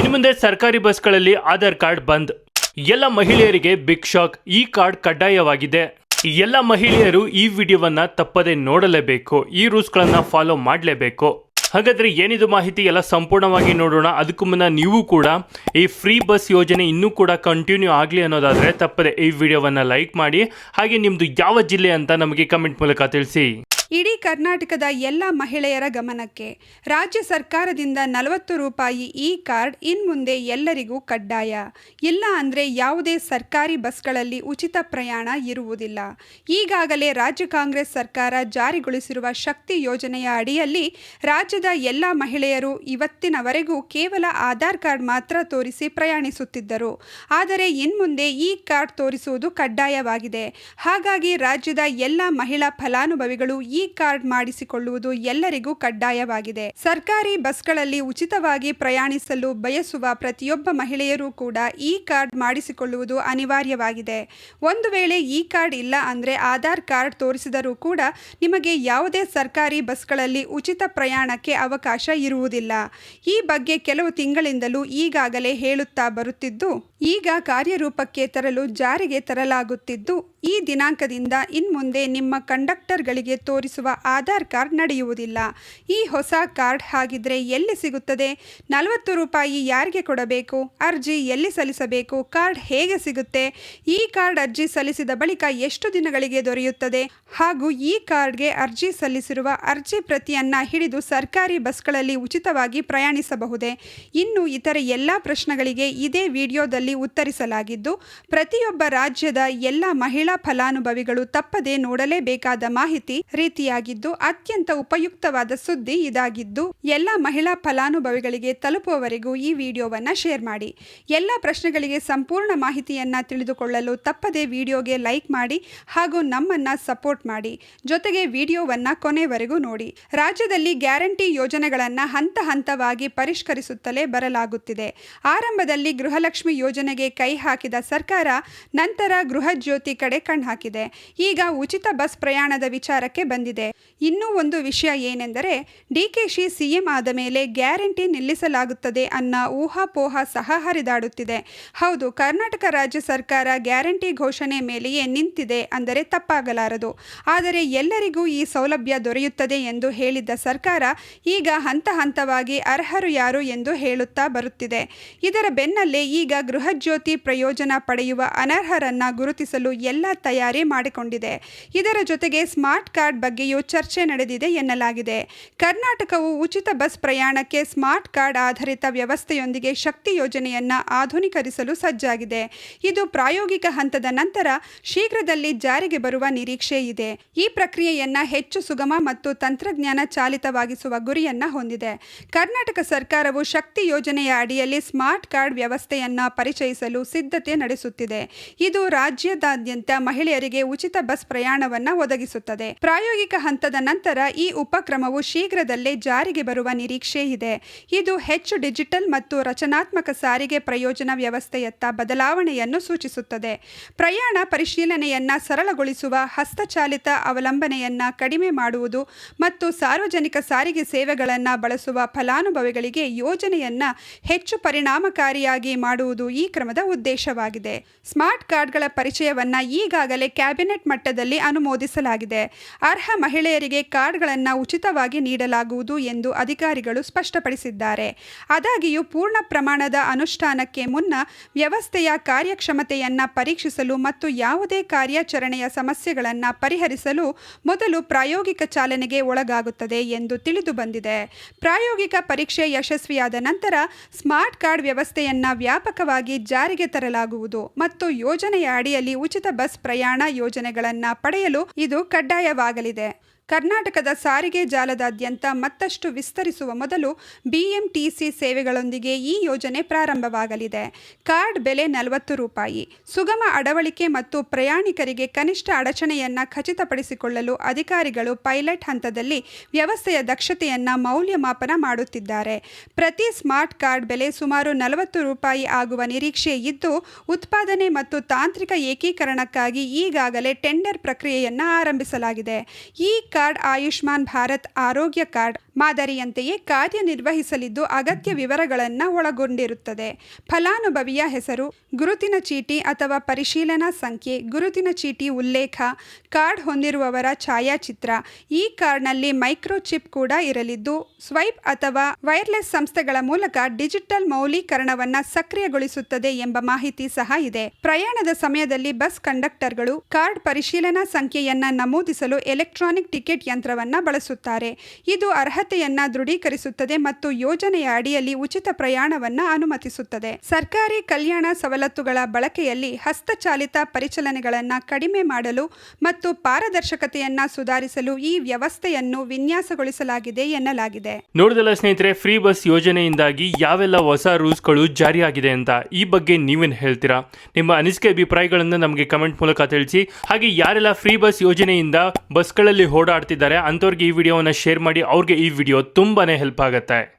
ಇನ್ನು ಮುಂದೆ ಸರ್ಕಾರಿ ಬಸ್ಗಳಲ್ಲಿ ಆಧಾರ್ ಕಾರ್ಡ್ ಬಂದ್. ಎಲ್ಲ ಮಹಿಳೆಯರಿಗೆ ಬಿಗ್ ಶಾಕ್. ಈ ಕಾರ್ಡ್ ಕಡ್ಡಾಯವಾಗಿದೆ. ಎಲ್ಲ ಮಹಿಳೆಯರು ಈ ವಿಡಿಯೋವನ್ನ ತಪ್ಪದೆ ನೋಡಲೇಬೇಕು. ಈ ರೂಲ್ಸ್ಗಳನ್ನ ಫಾಲೋ ಮಾಡಲೇಬೇಕು. ಹಾಗಾದ್ರೆ ಏನಿದು ಮಾಹಿತಿ ಎಲ್ಲ ಸಂಪೂರ್ಣವಾಗಿ ನೋಡೋಣ. ಅದಕ್ಕೂ ಮುನ್ನ ನೀವು ಕೂಡ ಈ ಫ್ರೀ ಬಸ್ ಯೋಜನೆ ಇನ್ನೂ ಕೂಡ ಕಂಟಿನ್ಯೂ ಆಗಲಿ ಅನ್ನೋದಾದ್ರೆ ತಪ್ಪದೆ ಈ ವಿಡಿಯೋವನ್ನ ಲೈಕ್ ಮಾಡಿ. ಹಾಗೆ ನಿಮ್ದು ಯಾವ ಜಿಲ್ಲೆ ಅಂತ ನಮಗೆ ಕಮೆಂಟ್ ಮೂಲಕ ತಿಳಿಸಿ. ಇಡೀ ಕರ್ನಾಟಕದ ಎಲ್ಲ ಮಹಿಳೆಯರ ಗಮನಕ್ಕೆ. ರಾಜ್ಯ ಸರ್ಕಾರದಿಂದ 40 ರೂಪಾಯಿ ಈ ಕಾರ್ಡ್ ಇನ್ಮುಂದೆ ಎಲ್ಲರಿಗೂ ಕಡ್ಡಾಯ. ಇಲ್ಲ ಅಂದರೆ ಯಾವುದೇ ಸರ್ಕಾರಿ ಬಸ್ಗಳಲ್ಲಿ ಉಚಿತ ಪ್ರಯಾಣ ಇರುವುದಿಲ್ಲ. ಈಗಾಗಲೇ ರಾಜ್ಯ ಕಾಂಗ್ರೆಸ್ ಸರ್ಕಾರ ಜಾರಿಗೊಳಿಸಿರುವ ಶಕ್ತಿ ಯೋಜನೆಯ ಅಡಿಯಲ್ಲಿ ರಾಜ್ಯದ ಎಲ್ಲ ಮಹಿಳೆಯರು ಇವತ್ತಿನವರೆಗೂ ಕೇವಲ ಆಧಾರ್ ಕಾರ್ಡ್ ಮಾತ್ರ ತೋರಿಸಿ ಪ್ರಯಾಣಿಸುತ್ತಿದ್ದರು. ಆದರೆ ಇನ್ಮುಂದೆ ಈ ಕಾರ್ಡ್ ತೋರಿಸುವುದು ಕಡ್ಡಾಯವಾಗಿದೆ. ಹಾಗಾಗಿ ರಾಜ್ಯದ ಎಲ್ಲ ಮಹಿಳಾ ಫಲಾನುಭವಿಗಳು ಈ ಕಾರ್ಡ್ ಮಾಡಿಸಿಕೊಳ್ಳುವುದು ಎಲ್ಲರಿಗೂ ಕಡ್ಡಾಯವಾಗಿದೆ. ಸರ್ಕಾರಿ ಬಸ್ಗಳಲ್ಲಿ ಉಚಿತವಾಗಿ ಪ್ರಯಾಣಿಸಲು ಬಯಸುವ ಪ್ರತಿಯೊಬ್ಬ ಮಹಿಳೆಯರೂ ಕೂಡ ಈ ಕಾರ್ಡ್ ಮಾಡಿಸಿಕೊಳ್ಳುವುದು ಅನಿವಾರ್ಯವಾಗಿದೆ. ಒಂದು ವೇಳೆ ಈ ಕಾರ್ಡ್ ಇಲ್ಲ ಅಂದರೆ ಆಧಾರ್ ಕಾರ್ಡ್ ತೋರಿಸಿದರೂ ಕೂಡ ನಿಮಗೆ ಯಾವುದೇ ಸರ್ಕಾರಿ ಬಸ್ಗಳಲ್ಲಿ ಉಚಿತ ಪ್ರಯಾಣಕ್ಕೆ ಅವಕಾಶ ಇರುವುದಿಲ್ಲ. ಈ ಬಗ್ಗೆ ಕೆಲವು ತಿಂಗಳಿಂದಲೂ ಈಗಾಗಲೇ ಹೇಳುತ್ತಾ ಬರುತ್ತಿದ್ದು, ಈಗ ಕಾರ್ಯರೂಪಕ್ಕೆ ತರಲು ಜಾರಿಗೆ ತರಲಾಗುತ್ತಿದ್ದು, ಈ ದಿನಾಂಕದಿಂದ ಇನ್ಮುಂದೆ ನಿಮ್ಮ ಕಂಡಕ್ಟರ್ಗಳಿಗೆ ತೋರಿಸುವ ಆಧಾರ್ ಕಾರ್ಡ್ ನಡೆಯುವುದಿಲ್ಲ. ಈ ಹೊಸ ಕಾರ್ಡ್ ಹಾಗಿದ್ರೆ ಎಲ್ಲಿ ಸಿಗುತ್ತದೆ? 40 ರೂಪಾಯಿ ಯಾರಿಗೆ ಕೊಡಬೇಕು? ಅರ್ಜಿ ಎಲ್ಲಿ ಸಲ್ಲಿಸಬೇಕು? ಕಾರ್ಡ್ ಹೇಗೆ ಸಿಗುತ್ತೆ? ಈ ಕಾರ್ಡ್ ಅರ್ಜಿ ಸಲ್ಲಿಸಿದ ಬಳಿಕ ಎಷ್ಟು ದಿನಗಳಿಗೆ ದೊರೆಯುತ್ತದೆ? ಹಾಗೂ ಈ ಕಾರ್ಡ್ಗೆ ಅರ್ಜಿ ಸಲ್ಲಿಸಿರುವ ಅರ್ಜಿ ಪ್ರತಿಯನ್ನ ಹಿಡಿದು ಸರ್ಕಾರಿ ಬಸ್ಗಳಲ್ಲಿ ಉಚಿತವಾಗಿ ಪ್ರಯಾಣಿಸಬಹುದೇ? ಇನ್ನು ಇತರೆ ಎಲ್ಲ ಪ್ರಶ್ನೆಗಳಿಗೆ ಇದೇ ವಿಡಿಯೋದಲ್ಲಿ ಉತ್ತರಿಸಲಾಗಿದ್ದು, ಪ್ರತಿಯೊಬ್ಬ ರಾಜ್ಯದ ಎಲ್ಲ ಮಹಿಳಾ ಫಲಾನುಭವಿಗಳು ತಪ್ಪದೆ ನೋಡಲೇಬೇಕಾದ ಮಾಹಿತಿ ರೀತಿಯಾಗಿದ್ದು, ಅತ್ಯಂತ ಉಪಯುಕ್ತವಾದ ಸುದ್ದಿ ಇದಾಗಿದ್ದು, ಎಲ್ಲ ಮಹಿಳಾ ಫಲಾನುಭವಿಗಳಿಗೆ ತಲುಪುವವರೆಗೂ ಈ ವಿಡಿಯೋವನ್ನ ಶೇರ್ ಮಾಡಿ. ಎಲ್ಲ ಪ್ರಶ್ನೆಗಳಿಗೆ ಸಂಪೂರ್ಣ ಮಾಹಿತಿಯನ್ನ ತಿಳಿದುಕೊಳ್ಳಲು ತಪ್ಪದೆ ವಿಡಿಯೋಗೆ ಲೈಕ್ ಮಾಡಿ ಹಾಗೂ ನಮ್ಮನ್ನ ಸಪೋರ್ಟ್ ಮಾಡಿ. ಜೊತೆಗೆ ವಿಡಿಯೋವನ್ನ ಕೊನೆವರೆಗೂ ನೋಡಿ. ರಾಜ್ಯದಲ್ಲಿ ಗ್ಯಾರಂಟಿ ಯೋಜನೆಗಳನ್ನ ಹಂತ ಹಂತವಾಗಿ ಪರಿಷ್ಕರಿಸುತ್ತಲೇ ಬರಲಾಗುತ್ತಿದೆ. ಆರಂಭದಲ್ಲಿ ಗೃಹಲಕ್ಷ್ಮಿ ಯೋಜನೆಗೆ ಕೈ ಹಾಕಿದ ಸರ್ಕಾರ ನಂತರ ಗೃಹ ಜ್ಯೋತಿ ಕಡೆ ಕಣ್ಹಾಕಿದೆ. ಈಗ ಉಚಿತ ಬಸ್ ಪ್ರಯಾಣದ ವಿಚಾರಕ್ಕೆ ಬಂದಿದೆ. ಇನ್ನೂ ಒಂದು ವಿಷಯ ಏನೆಂದರೆ, ಡಿಕೆಶಿ ಸಿಎಂ ಆದ ಮೇಲೆ ಗ್ಯಾರಂಟಿ ನಿಲ್ಲಿಸಲಾಗುತ್ತದೆ ಅನ್ನೋ ಊಹಾಪೋಹ ಸಹ ಹರಿದಾಡುತ್ತಿದೆ. ಹೌದು, ಕರ್ನಾಟಕ ರಾಜ್ಯ ಸರ್ಕಾರ ಗ್ಯಾರಂಟಿ ಘೋಷಣೆ ಮೇಲೆಯೇ ನಿಂತಿದೆ ಅಂದರೆ ತಪ್ಪಾಗಲಾರದು. ಆದರೆ ಎಲ್ಲರಿಗೂ ಈ ಸೌಲಭ್ಯ ದೊರೆಯುತ್ತದೆ ಎಂದು ಹೇಳಿದ್ದ ಸರ್ಕಾರ ಈಗ ಹಂತ ಹಂತವಾಗಿ ಅರ್ಹರು ಯಾರು ಎಂದು ಹೇಳುತ್ತಾ ಬರುತ್ತಿದೆ. ಇದರ ಬೆನ್ನಲ್ಲೇ ಈಗ ಗೃಹಜ್ಯೋತಿ ಪ್ರಯೋಜನ ಪಡೆಯುವ ಅನರ್ಹರನ್ನ ಗುರುತಿಸಲು ಎಲ್ಲ ತಯಾರಿ ಮಾಡಿಕೊಂಡಿದೆ. ಇದರ ಜೊತೆಗೆ ಸ್ಮಾರ್ಟ್ ಕಾರ್ಡ್ ಬಗ್ಗೆಯೂ ಚರ್ಚೆ ನಡೆದಿದೆ ಎನ್ನಲಾಗಿದೆ. ಕರ್ನಾಟಕವು ಉಚಿತ ಬಸ್ ಪ್ರಯಾಣಕ್ಕೆ ಸ್ಮಾರ್ಟ್ ಕಾರ್ಡ್ ಆಧಾರಿತ ವ್ಯವಸ್ಥೆಯೊಂದಿಗೆ ಶಕ್ತಿ ಯೋಜನೆಯನ್ನ ಆಧುನೀಕರಿಸಲು ಸಜ್ಜಾಗಿದೆ. ಇದು ಪ್ರಾಯೋಗಿಕ ಹಂತದ ನಂತರ ಶೀಘ್ರದಲ್ಲಿ ಜಾರಿಗೆ ಬರುವ ನಿರೀಕ್ಷೆ ಇದೆ. ಈ ಪ್ರಕ್ರಿಯೆಯನ್ನ ಹೆಚ್ಚು ಸುಗಮ ಮತ್ತು ತಂತ್ರಜ್ಞಾನ ಚಾಲಿತವಾಗಿಸುವ ಗುರಿಯನ್ನ ಹೊಂದಿದೆ. ಕರ್ನಾಟಕ ಸರ್ಕಾರವು ಶಕ್ತಿ ಯೋಜನೆಯ ಅಡಿಯಲ್ಲಿ ಸ್ಮಾರ್ಟ್ ಕಾರ್ಡ್ ವ್ಯವಸ್ಥೆಯನ್ನ ಪರಿಚಯಿಸಲು ಸಿದ್ಧತೆ ನಡೆಸುತ್ತಿದೆ. ಇದು ರಾಜ್ಯದಾದ್ಯಂತ ಮಹಿಳೆಯರಿಗೆ ಉಚಿತ ಬಸ್ ಪ್ರಯಾಣವನ್ನು ಒದಗಿಸುತ್ತದೆ. ಪ್ರಾಯೋಗಿಕ ಹಂತದ ನಂತರ ಈ ಉಪಕ್ರಮವು ಶೀಘ್ರದಲ್ಲೇ ಜಾರಿಗೆ ಬರುವ ನಿರೀಕ್ಷೆ ಇದೆ. ಇದು ಹೆಚ್ಚು ಡಿಜಿಟಲ್ ಮತ್ತು ರಚನಾತ್ಮಕ ಸಾರಿಗೆ ಪ್ರಯೋಜನ ವ್ಯವಸ್ಥೆಯತ್ತ ಬದಲಾವಣೆಯನ್ನು ಸೂಚಿಸುತ್ತದೆ. ಪ್ರಯಾಣ ಪರಿಶೀಲನೆಯನ್ನ ಸರಳಗೊಳಿಸುವ, ಹಸ್ತಚಾಲಿತ ಅವಲಂಬನೆಯನ್ನ ಕಡಿಮೆ ಮಾಡುವುದು ಮತ್ತು ಸಾರ್ವಜನಿಕ ಸಾರಿಗೆ ಸೇವೆಗಳನ್ನು ಬಳಸುವ ಫಲಾನುಭವಿಗಳಿಗೆ ಯೋಜನೆಯನ್ನ ಹೆಚ್ಚು ಪರಿಣಾಮಕಾರಿಯಾಗಿ ಮಾಡುವುದು ಈ ಕ್ರಮದ ಉದ್ದೇಶವಾಗಿದೆ. ಸ್ಮಾರ್ಟ್ ಕಾರ್ಡ್ಗಳ ಪರಿಚಯವನ್ನ ಈಗಾಗಲೇ ಕ್ಯಾಬಿನೆಟ್ ಮಟ್ಟದಲ್ಲಿ ಅನುಮೋದಿಸಲಾಗಿದೆ. ಅರ್ಹ ಮಹಿಳೆಯರಿಗೆ ಕಾರ್ಡ್ಗಳನ್ನು ಉಚಿತವಾಗಿ ನೀಡಲಾಗುವುದು ಎಂದು ಅಧಿಕಾರಿಗಳು ಸ್ಪಷ್ಟಪಡಿಸಿದ್ದಾರೆ. ಆದಾಗ್ಯೂ ಪೂರ್ಣ ಪ್ರಮಾಣದ ಅನುಷ್ಠಾನಕ್ಕೆ ಮುನ್ನ ವ್ಯವಸ್ಥೆಯ ಕಾರ್ಯಕ್ಷಮತೆಯನ್ನು ಪರೀಕ್ಷಿಸಲು ಮತ್ತು ಯಾವುದೇ ಕಾರ್ಯಾಚರಣೆಯ ಸಮಸ್ಯೆಗಳನ್ನು ಪರಿಹರಿಸಲು ಮೊದಲು ಪ್ರಾಯೋಗಿಕ ಚಾಲನೆಗೆ ಒಳಗಾಗುತ್ತದೆ ಎಂದು ತಿಳಿದು ಬಂದಿದೆ. ಪ್ರಾಯೋಗಿಕ ಪರೀಕ್ಷೆ ಯಶಸ್ವಿಯಾದ ನಂತರ ಸ್ಮಾರ್ಟ್ ಕಾರ್ಡ್ ವ್ಯವಸ್ಥೆಯನ್ನು ವ್ಯಾಪಕವಾಗಿ ಜಾರಿಗೆ ತರಲಾಗುವುದು ಮತ್ತು ಯೋಜನೆಯ ಅಡಿಯಲ್ಲಿ ಉಚಿತ ಬಸ್ ಪ್ರಯಾಣ ಯೋಜನೆಗಳನ್ನು ಪಡೆಯಲು ಇದು ಕಡ್ಡಾಯವಾಗಲಿದೆ. ಕರ್ನಾಟಕದ ಸಾರಿಗೆ ಜಾಲದಾದ್ಯಂತ ಮತ್ತಷ್ಟು ವಿಸ್ತರಿಸುವ ಮೊದಲು ಬಿಎಂಟಿಸಿ ಸೇವೆಗಳೊಂದಿಗೆ ಈ ಯೋಜನೆ ಪ್ರಾರಂಭವಾಗಲಿದೆ. ಕಾರ್ಡ್ ಬೆಲೆ 40 ರೂಪಾಯಿ. ಸುಗಮ ಅಡವಳಿಕೆ ಮತ್ತು ಪ್ರಯಾಣಿಕರಿಗೆ ಕನಿಷ್ಠ ಅಡಚಣೆಯನ್ನು ಖಚಿತಪಡಿಸಿಕೊಳ್ಳಲು ಅಧಿಕಾರಿಗಳು ಪೈಲಟ್ ಹಂತದಲ್ಲಿ ವ್ಯವಸ್ಥೆಯ ದಕ್ಷತೆಯನ್ನು ಮೌಲ್ಯಮಾಪನ ಮಾಡುತ್ತಿದ್ದಾರೆ. ಪ್ರತಿ ಸ್ಮಾರ್ಟ್ ಕಾರ್ಡ್ ಬೆಲೆ ಸುಮಾರು 40 ರೂಪಾಯಿ ಆಗುವ ನಿರೀಕ್ಷೆ ಇದ್ದು, ಉತ್ಪಾದನೆ ಮತ್ತು ತಾಂತ್ರಿಕ ಏಕೀಕರಣಕ್ಕಾಗಿ ಈಗಾಗಲೇ ಟೆಂಡರ್ ಪ್ರಕ್ರಿಯೆಯನ್ನು ಆರಂಭಿಸಲಾಗಿದೆ. ಈ ಕಾರ್ಡ್ ಆಯುಷ್ಮಾನ್ ಭಾರತ್ ಆರೋಗ್ಯ ಕಾರ್ಡ್ ಮಾದರಿಯಂತೆಯೇ ಕಾರ್ಯನಿರ್ವಹಿಸಲಿದ್ದು ಅಗತ್ಯ ವಿವರಗಳನ್ನು ಒಳಗೊಂಡಿರುತ್ತದೆ. ಫಲಾನುಭವಿಯ ಹೆಸರು, ಗುರುತಿನ ಚೀಟಿ ಅಥವಾ ಪರಿಶೀಲನಾ ಸಂಖ್ಯೆ, ಗುರುತಿನ ಚೀಟಿ ಉಲ್ಲೇಖ, ಕಾರ್ಡ್ ಹೊಂದಿರುವವರ ಛಾಯಾಚಿತ್ರ. ಈ ಕಾರ್ಡ್ನಲ್ಲಿ ಮೈಕ್ರೋಚಿಪ್ ಕೂಡ ಇರಲಿದ್ದು ಸ್ವೈಪ್ ಅಥವಾ ವೈರ್ಲೆಸ್ ಸಂಸ್ಥೆಗಳ ಮೂಲಕ ಡಿಜಿಟಲ್ ಮೌಲ್ಯೀಕರಣವನ್ನು ಸಕ್ರಿಯಗೊಳಿಸುತ್ತದೆ ಎಂಬ ಮಾಹಿತಿ ಸಹ ಇದೆ. ಪ್ರಯಾಣದ ಸಮಯದಲ್ಲಿ ಬಸ್ ಕಂಡಕ್ಟರ್ಗಳು ಕಾರ್ಡ್ ಪರಿಶೀಲನಾ ಸಂಖ್ಯೆಯನ್ನ ನಮೂದಿಸಲು ಎಲೆಕ್ಟ್ರಾನಿಕ್ ಟಿಕೆಟ್ ಯಂತ್ರವನ್ನು ಬಳಸುತ್ತಾರೆ. ಇದು ಅರ್ಹತೆಯನ್ನ ದೃಢೀಕರಿಸುತ್ತದೆ ಮತ್ತು ಯೋಜನೆಯ ಅಡಿಯಲ್ಲಿ ಉಚಿತ ಪ್ರಯಾಣವನ್ನು ಅನುಮತಿಸುತ್ತದೆ. ಸರ್ಕಾರಿ ಕಲ್ಯಾಣ ಸವಲತ್ತುಗಳ ಬಳಕೆಯಲ್ಲಿ ಹಸ್ತಚಾಲಿತ ಪರಿಚಲನೆಗಳನ್ನು ಕಡಿಮೆ ಮಾಡಲು ಮತ್ತು ಪಾರದರ್ಶಕತೆಯನ್ನ ಸುಧಾರಿಸಲು ಈ ವ್ಯವಸ್ಥೆಯನ್ನು ವಿನ್ಯಾಸಗೊಳಿಸಲಾಗಿದೆ ಎನ್ನಲಾಗಿದೆ. ನೋಡಿದಲ್ಲ ಸ್ನೇಹಿತರೆ, ಫ್ರೀ ಬಸ್ ಯೋಜನೆಯಿಂದಾಗಿ ಯಾವೆಲ್ಲ ಹೊಸ ರೂಲ್ಸ್ಗಳು ಜಾರಿಯಾಗಿದೆ ಅಂತ. ಈ ಬಗ್ಗೆ ನೀವೇನು ಹೇಳ್ತೀರಾ? ನಿಮ್ಮ ಅನಿಸಿಕೆ ಅಭಿಪ್ರಾಯಗಳನ್ನು ನಮಗೆ ಕಮೆಂಟ್ ಮೂಲಕ ತಿಳಿಸಿ. ಹಾಗೆ ಯಾರೆಲ್ಲ ಫ್ರೀ ಬಸ್ ಯೋಜನೆಯಿಂದ ಬಸ್ಗಳಲ್ಲಿ ಓಡಾಡ್ತಿದ್ದಾರೆ ಅಂಥವ್ರಿಗೆ ಈ ವಿಡಿಯೋವನ್ನು ಶೇರ್ ಮಾಡಿ. ಅವ್ರಿಗೆ ಈ ವಿಡಿಯೋ ತುಂಬಾನೇ ಹೆಲ್ಪ್ ಆಗುತ್ತೆ.